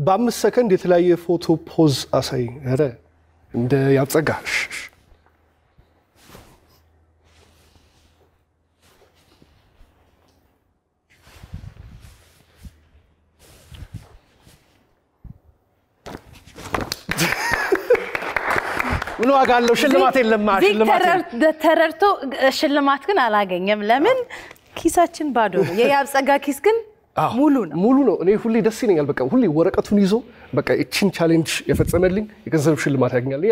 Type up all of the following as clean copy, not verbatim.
በ5 ሰከንድ የተለያየ ፎቶ ፖዝ አሳይ አረ እንደ ያብጸጋ ምን ዋጋ አለው ሽልማት የለም ሽልማት ተረርቶ ሽልማት ግን አላገኘም ለምን ኪሳችን ባዶ ነው የያብጸጋ ኪስ ግን ሙሉ ነው እኔ ሁሌ ደስ ይለኛል በቃ ሁሌ ወረቀቱን ይዞ በቃ እቺን ቻሌንጅ የፈጸመልኝ የገንዘብ ሽልማት ያገኛል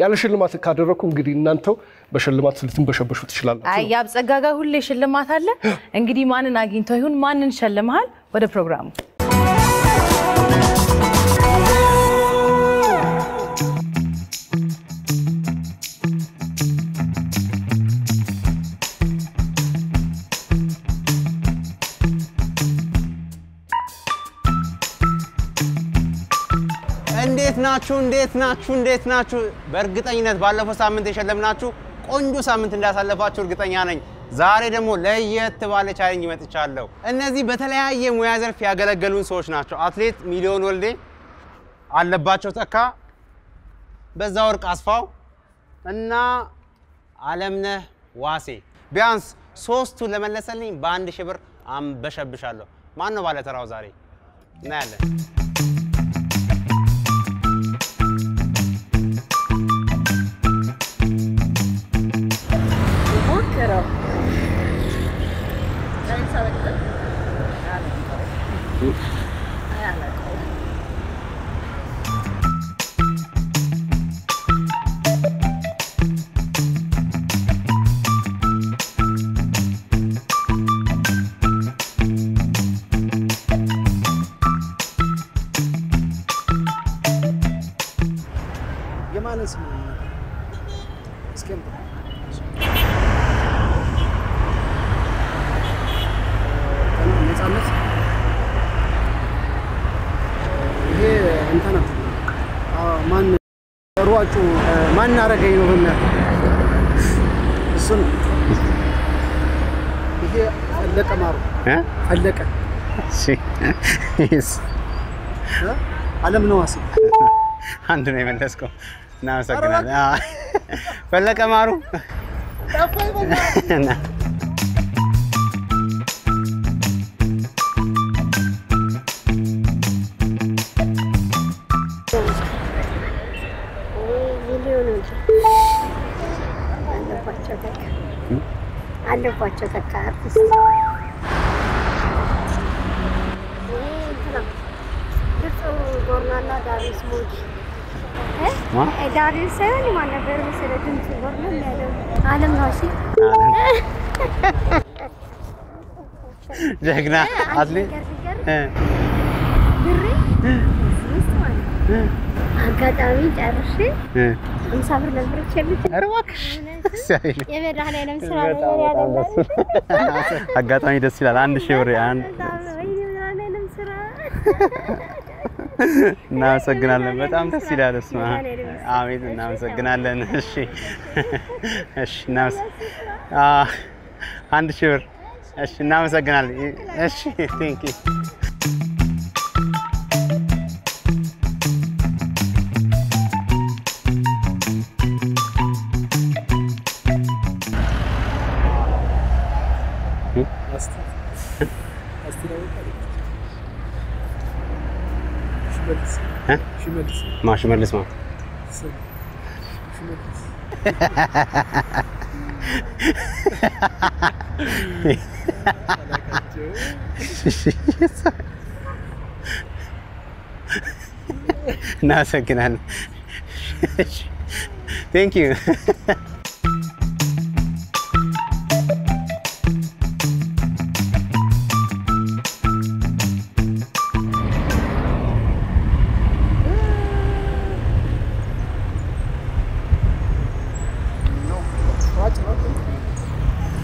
ያለ ሽልማት ካደረኩ እንግዲህ እናንተው በሽልማት ስልትን በሸበሹ ትችላላችሁ አይ ያብጸጋ ጋር ሁሌ ሽልማት አለ እንግዲህ ማንን አግኝተው ይሁን ማንን ሸልመሃል ወደ ፕሮግራሙ እንዴት ናችሁ በእርግጠኝነት ባለፈው ሳምንት የሸለምናችሁ ቆንጆ ሳምንት እንዳሳለፋችሁ እርግጠኛ ነኝ ዛሬ ደግሞ ለየት ባለ ቻሌንጅ መጥቻለሁ እነዚህ በተለያየ ሙያ ዘርፍ ያገለገሉን ሰዎች ናቸው አትሌት ሚሊዮን ወልዴ አለባቸው ተካ በዛወርቅ አስፋው እና አለምነህ ዋሴ ቢያንስ ሶስቱ ለመለሰልኝ በ1000 ብር አንበሸብሻለሁ ማን ነው ባለ ተራው ዛሬ እናያለን ማን አረገኝ ነው በእናት እሱን ይሄ ፈለቀ ማሩ ፈለቀ እሺ እስ ዓለም ነው ዋሴ አንድ ነው የመለስከው እናመሰግናለን ፈለቀ ማሩ አለባቸው ተካርስ ጎርናና ዳሪስ ሞት ዳሪስ ሰውን ማን ነበር መሰለህ ድምጽ ጎርና ያለው ዓለም ነው እሺ ጀግና አትሌት ብሬ አጋጣሚ ጨርሼ 50 ብር ነበር ቸልኩ ኧረ እባክሽ የመዳህና የለም ስራ ነው ያለው አጋጣሚ ደስ ይላል 1000 ብር እናመሰግናለን በጣም ደስ ይላል እስማ አሜን እናመሰግናለን እሺ እናመሰግናለን 1000 ብር እሺ እናመሰግናለን እሺ ቴንክ ዩ ሽመልስ ማ እናመሰግናለን ቴንክ ዩ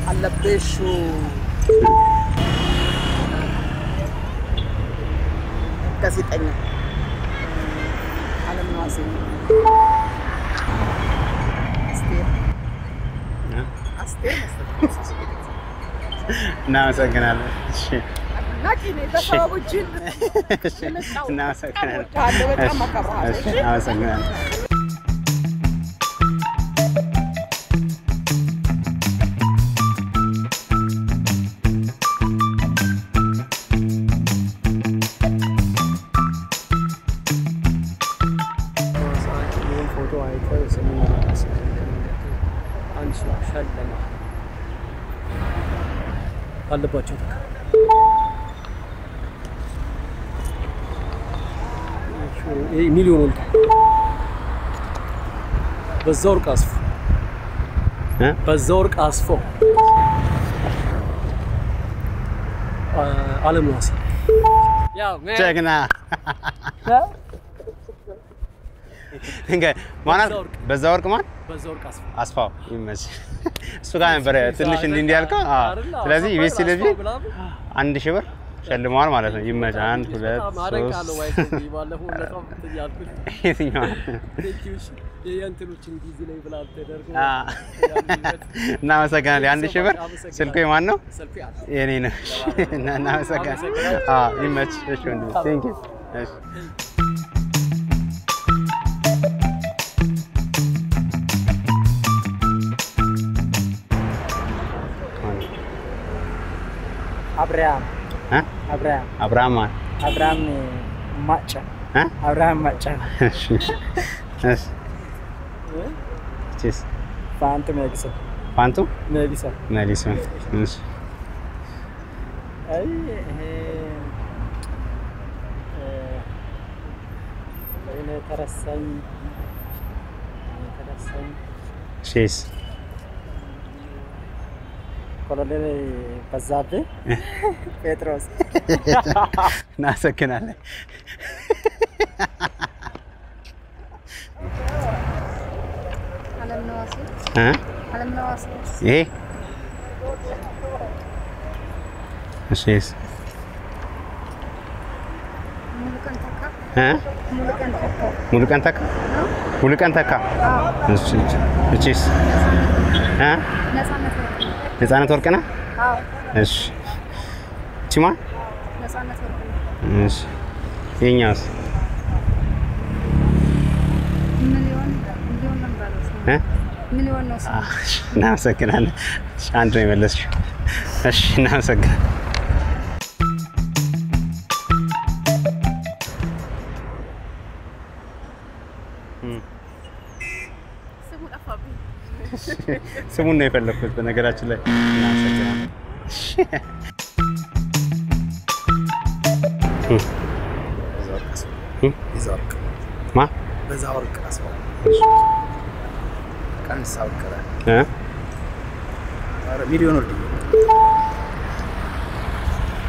አለበሹ ጋዜጠኛ ዓለም ነው ዋሴ እናመሰግናለን እሺ አድናቂ ነኝ በሰዎችን እናመሰግናለን በጣም አከብራለሁ እናመሰግናለን አለባቸው ሚሊዮን ወልታ በዛው ወርቅ አስፎ ዓለም ዋሲ ያው ጀግና እንግዲህ ማን በዛው ወርቅ ማን በዛው ወርቅ አስፋው ይመች እሱ ጋር ነበር ትንሽ እንዲህ ያልከው ስለዚህ ኢቢኤስ ቴሌቪዥን 1000 ብር ሸልመዋል ማለት ነው ይመች 1 2 3 የእንትኖችን ጊዜ ላይ ብላ ተደርጎ እናመሰግናለን 1000 ብር ስልኩ የማን ነው የኔ ነው እናመሰግናለን ይመች እሺ ወንድም ቴንክ ዩ እሺ Abraham. Hah? Abraham Macha. Hah? Abraham Macha. Yes. Cheers. Fanto Melissa. Fanto? Melissa. Melissa. Yes. Ini terasa. Cheers. ኮሎኔል በዛብህ ጴጥሮስ እናመሰግናለን ዓለም ነዋሴ ይሄ እሺስ ሙሉቀን ተካ እሺ እቺስ ነፃነት ወርቅነህ አዎ እሺ ቺማ ነፃነት ወርቅነህ እሺ የኛስ ሚሊዮን ነው እናመሰግናለን አንድ ነው የመለስሽው እሺ እናመሰግናለን ስሙን ነው የፈለኩት በነገራችን ላይ እናመሰግናለን ይዛርቅ ማ በዛወርቅ አስፋው ቀንሳው ቀረ አረ ሚሊዮን ወርድ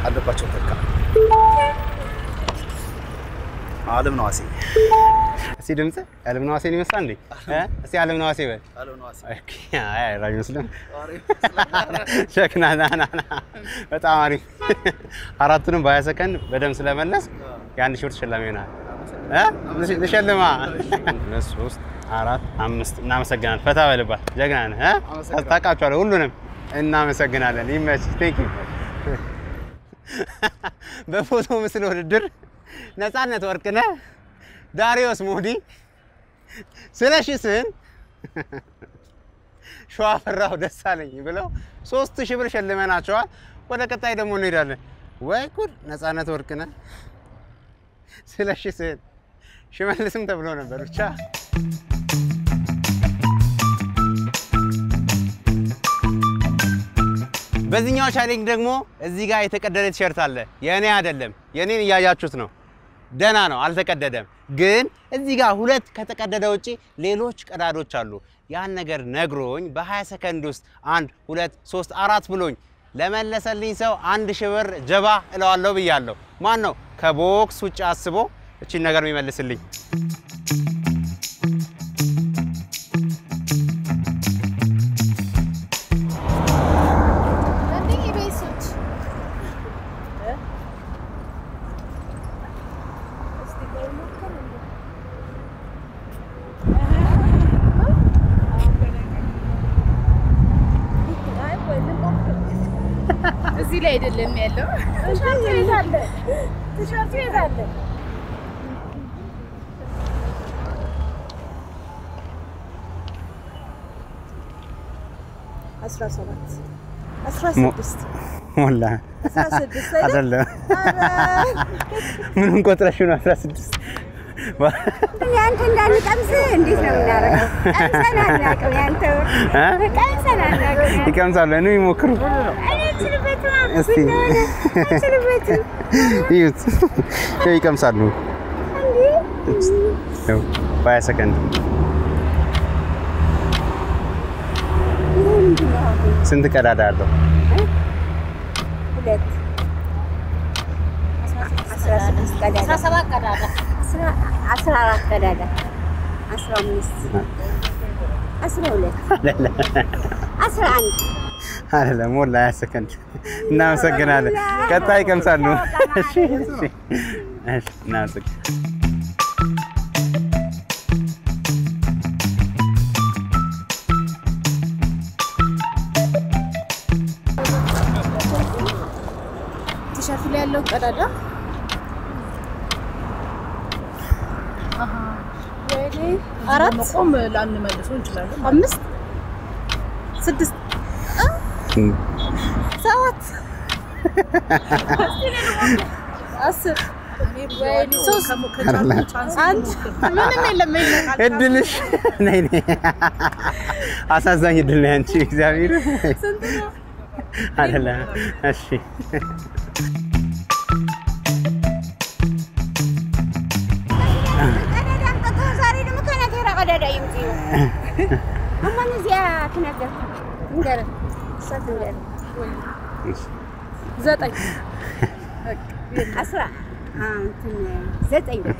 አለባቸው ተካ ዓለም ነዋሴ እስቲ ድምጽ ዓለም ነዋሴ ነው ይመስላል እንዴ እስቲ ዓለም ነዋሴ በል ዓለም ነዋሴ አይ ራይ መስለም ሸክና ና በጣም አሪፍ አራቱንም በ20 ሰከንድ በደም ስለመለስ የ1000 ብር ተሸላሚ ይሆናል ለሸልማ 3 4 5 እናመሰግናለን ፈታ በልባል ጀግና ነህ ታውቃቸዋለህ ሁሉንም እናመሰግናለን ይመች ቴንክ ዩ በፎቶ ምስል ውድድር ነፃነት ወርቅነህ ዳሪዮስ ሞዲ ስለሺ ስህን ሸዋፈራው ደሳለኝ ብለው 3000 ብር ሸልመናቸዋል ወደ ቀጣይ ደግሞ እንሄዳለን ወይ ጉድ ነፃነት ወርቅነህ ስለሺ ስህን ሽመልስም ተብሎ ነበር ብቻ በዚህኛው ቻሌንጅ ደግሞ እዚህ ጋር የተቀደደ ቲሸርት አለ የኔ አይደለም የኔን ያያችሁት ነው ደና ነው አልተቀደደም ግን እዚህ ጋር ሁለት ከተቀደደ ውጪ ሌሎች ቀዳዶች አሉ ያን ነገር ነግሮኝ በ20 ሰከንድ ውስጥ 1 2 3 4 ብሎኝ ለመለሰልኝ ሰው 1000 ብር ጀባ እለዋለሁ ብያለሁ ማን ነው ከቦክስ ውጪ አስቦ እቺ ነገር የሚመልስልኝ ላይ አይደለም ያለው ቲሸርቱ ይዛለ ቲሸርቱ ይዛለ 16 ሞላ አይደለም ምንም ቆጥረሽ ነው 16 ያንተ እንዳንቀምስ እንዴት ነው እናረጋው ቀምሰናል ያንተ ቀምሰናል ይቀምሳሉ ነው ይሞክሩ እኔ ትልበት እስቲ ትልበት ይዩት ይቀምሳሉ እንዴ ባይ ሰከንድ ስንት ቀዳዳ አለው ሁለት 16 ቀዳዳ 17 ቀዳዳ 14 ቀዳዳ 15 12 11 አይደለም ሞላ ሰከንድ እናመሰግናለን ቀጣይ ቀምሳሉ እሺ እሺ እሺ እናመሰግናለን ቲሸርቱ ላይ ያለው ቀዳዳ ወይኔ 4 ቆም ላንመልሰው እንችላለን 5 6 7 10 ወይኔ 3 ምንም የለም እድልሽ ነይ ነይ አሳዛኝ እድል ነው አንቺ እግዚአብሔር ስንት ነው አይደለም እሺ ቀዳዳ ይምጪ አማን እዚያ ተናገር እንገር ሰጥንገር 9 10 9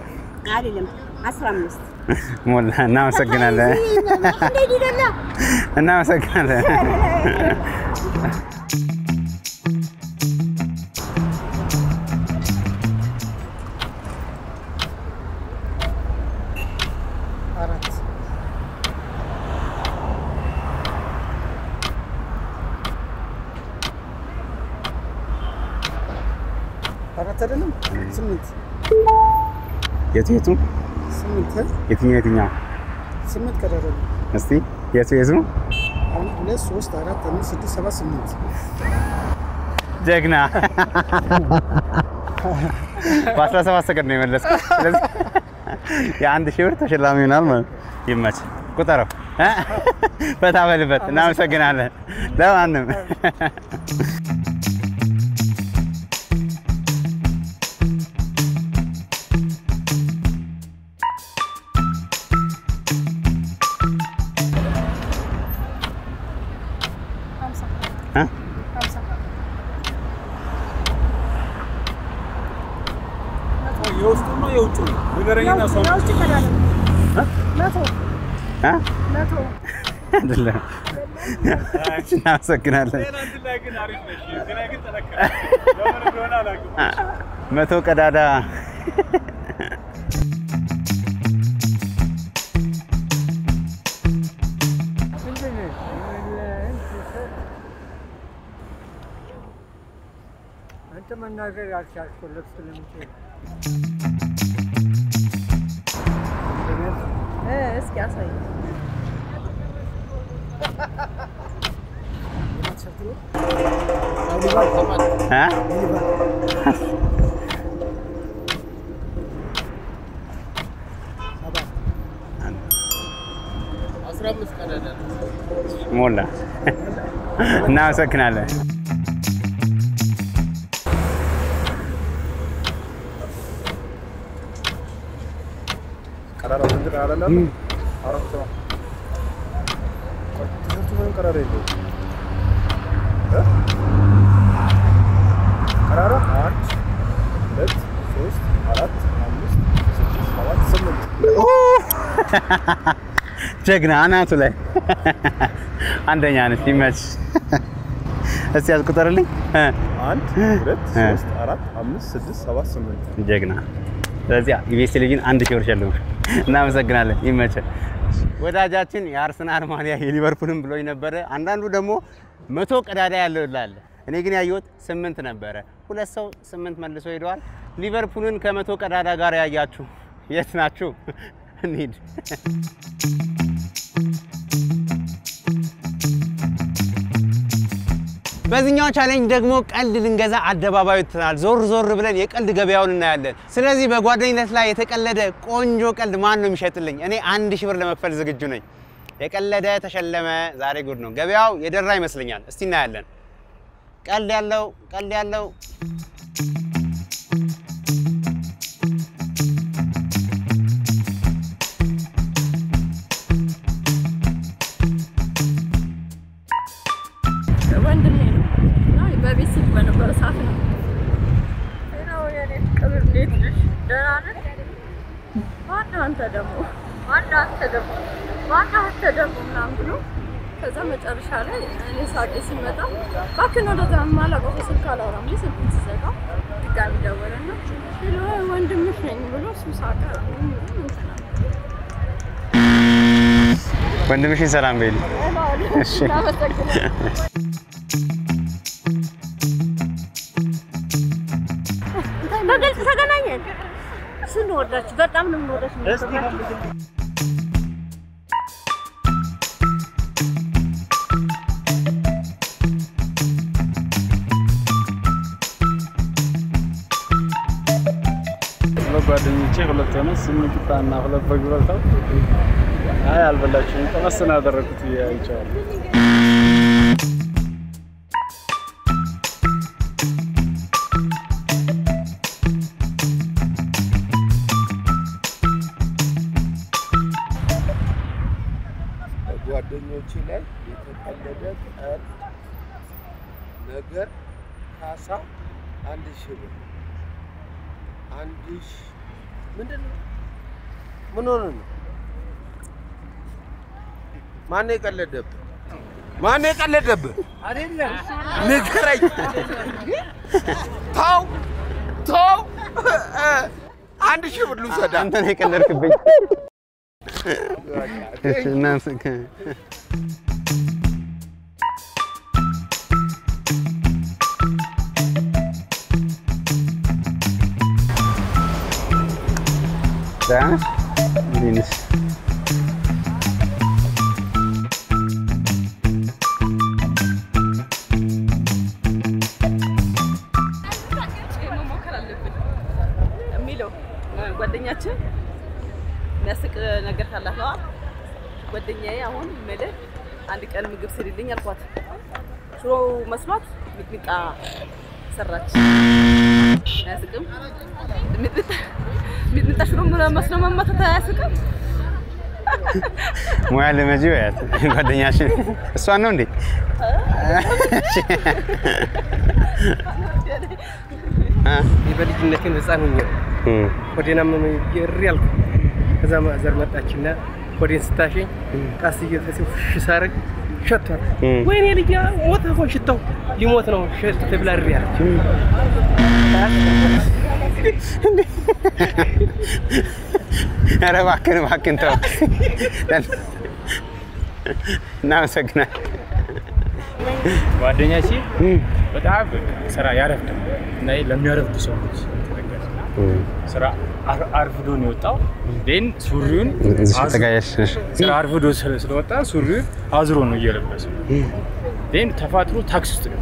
አይደለም 15 ሞላ እናመሰግናለን እናመሰግናለን አይደለም 8 የቱ 8 የትኛው 8 ቀዳዳ እስቲ የቱ 1 2 3 4 5 6 7 8 ጀግና በ17 ሰከንድ ነው የመለስኩት ስለዚህ የአንድ ሺህ ብር ተሸላሚ ይሆናል ማለት ይመች ቁጠረው ፈታ በልበት እናመሰግናለን ለማንም የውስጡና የውጭ ነገረኛና ሰው ነው ይችላል መቶ አይደለም እናመሰግናለን መቶ ቀዳዳ አንተ መናገር ያልቻልከው ልብስ ለምትል እስኪ አሳይ ሞላ እናመሰግናለን ቀዳዳ እንትን አላለም አራት ነው ትምህርቱን ቀዳዳ የለው ቀዳዳ 1 2 3 4 5 6 7 8 ጀግና አናቱ ላይ አንደኛ ነሽ ይመች እስቲ ያስቆጥርልኝ 1 2 3 4 5 6 7 8 ጀግና ስለዚህ ኢቢኤስ ቴሌቪዥን 1 ሺህ ብር ሸልሙ እናመሰግናለን ይመች ወዳጃችን የአርሰናል ማሊያ የሊቨርፑልም ብሎኝ ነበር አንዳንዱ ደግሞ 100 ቀዳዳ ያለው ይላል እኔ ግን ያየሁት 8 ነበረ። ሁለት ሰው 8 መልሶ ሄደዋል። ሊቨርፑልን ከመቶ ቀዳዳ ጋር ያያችሁ የት ናችሁ? እንሂድ። በዚህኛው ቻሌንጅ ደግሞ ቀልድ ልንገዛ አደባባዩ ተናል። ዞር ብለን የቀልድ ገበያውን እናያለን። ስለዚህ በጓደኝነት ላይ የተቀለደ ቆንጆ ቀልድ ማን ነው የሚሸጥልኝ? እኔ 1000 ብር ለመክፈል ዝግጁ ነኝ። የቀለደ ተሸለመ። ዛሬ ጉድ ነው። ገበያው የደራ ይመስለኛል። እስቲ እናያለን። ቀልድ ያለው ወንድሜ ነው እና በቤት ስልክ በነበረ ሰዓት ነው ነው የኔ ፍቅር እንዴት ነሽ? ደህና ነሽ? ማነው አንተ ደግሞ ምናምን ብሎ ከዛ መጨረሻ ላይ እኔ ሳቄ ሲመጣ እባክህ ነው ወደዛ የማላውቀው ስልክ አላወራም ብዬ ስልኩን ስዘጋው ድጋሚ ደወለና ሄሎ ወንድምሽ ነኝ ብሎ እሱ ሳቀ። ወንድምሽን ሰላም በይልኝ። እሺ በግልጽ ተገናኘን። ስንወዳችሁ በጣም ነው የምንወዳችሁ። ጓደኞቼ ሁለት ሆነ 8 ቂጣና 2 በግ በልተው አይ አልበላችሁም ተመስና አደረኩት ያይቻል። ጓደኞቼ ላይ የተቀለደ ቀልድ ነገር ካሳ 1000 ብር ምንድነው? ምን ሆነ ነው? ማን የቀለደብህ? አይደለም ንገረኝ። ተው 1000 ብር ልውሰድ። አንተ ነህ የቀለድክብኝ። እናንሰከ ዳንስ ዲንስ ጓደኛችን የሚያስቅ ነገር ካላት ነው። ጓደኛዬ አሁን ማለት አንድ ቀን ምግብ ስሪልኝ አልኳት። ሽሮ መስሏት ሚጥሚጣ ሰራች። ያስቅም ሚጥሚጣ ሽሮ መስሎ መማታት አያስቅም። ሙያ ለመጂው ያት ጓደኛችን እሷን ነው እንዴ? የበልጅነቴን ህፃን ሆኜ ወዴና ምን ይሪያልኩ ከዛ ማዘር መጣችና ወዴን ስታሸኝ ቃስ እየተሰፍሽ ሳረግ ሸተር ወይኔ ልጅ ሞተ ሆን ሽታው ሊሞት ነው ሸት ተብላሪ ያለች ኧረ እባክህን ተው። እናመሰግናለን። ጓደኛችን በጣም ስራ ያረፍዳል እና ለሚያረፍዱ ሰዎች ስራ አርፍዶ ነው የወጣው። ዴን ሱሪውን ስራ አርፍዶ ስለወጣ ሱሪውን አዝሮ ነው እየለበሰው። ዴን ተፋጥሮ ታክሲ ውስጥ ነው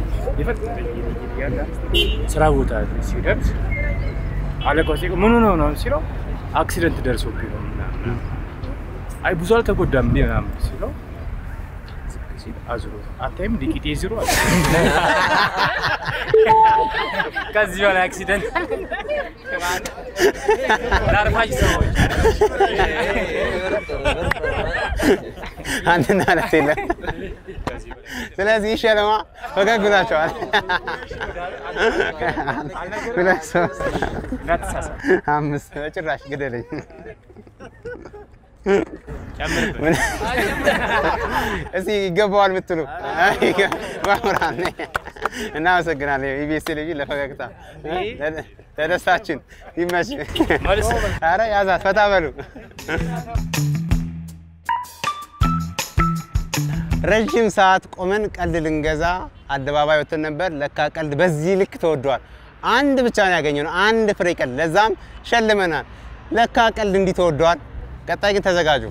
ስራ ቦታ ሲደርስ አለቃው ሲቆ ምን ነው ሲለው አክሲደንት ደርሶብኝ ነው። አይ ብዙ አልተጎዳም እንዴ ምናምን ሲለው አዝሮ አታይም ዲቂቴ ዝሮ ከዚህ በላይ አክሲደንት ዳርፋጅ ሰዎች አንተና ለቴለ ስለዚህ ሸለማ ፈገግታቸዋል። ስለዚህ ናትሳሳ አምስት በጭራሽ ግደለኝ እዚህ ይገባዋል ምትሉ ማምራን እናመሰግናለን። ኢቢኤስ ቴሌቪዥን ለፈገግታ ለደስታችን ይመች። ኧረ ያዛት ፈታ በሉ። ረጅም ሰዓት ቆመን ቀልድ ልንገዛ አደባባይ ወጥተን ነበር ለካ ቀልድ በዚህ ልክ ተወዷል አንድ ብቻ ነው ያገኘነው አንድ ፍሬ ቀልድ ለዛም ሸልመናል ለካ ቀልድ እንዲህ ተወዷል ቀጣይ ግን ተዘጋጁ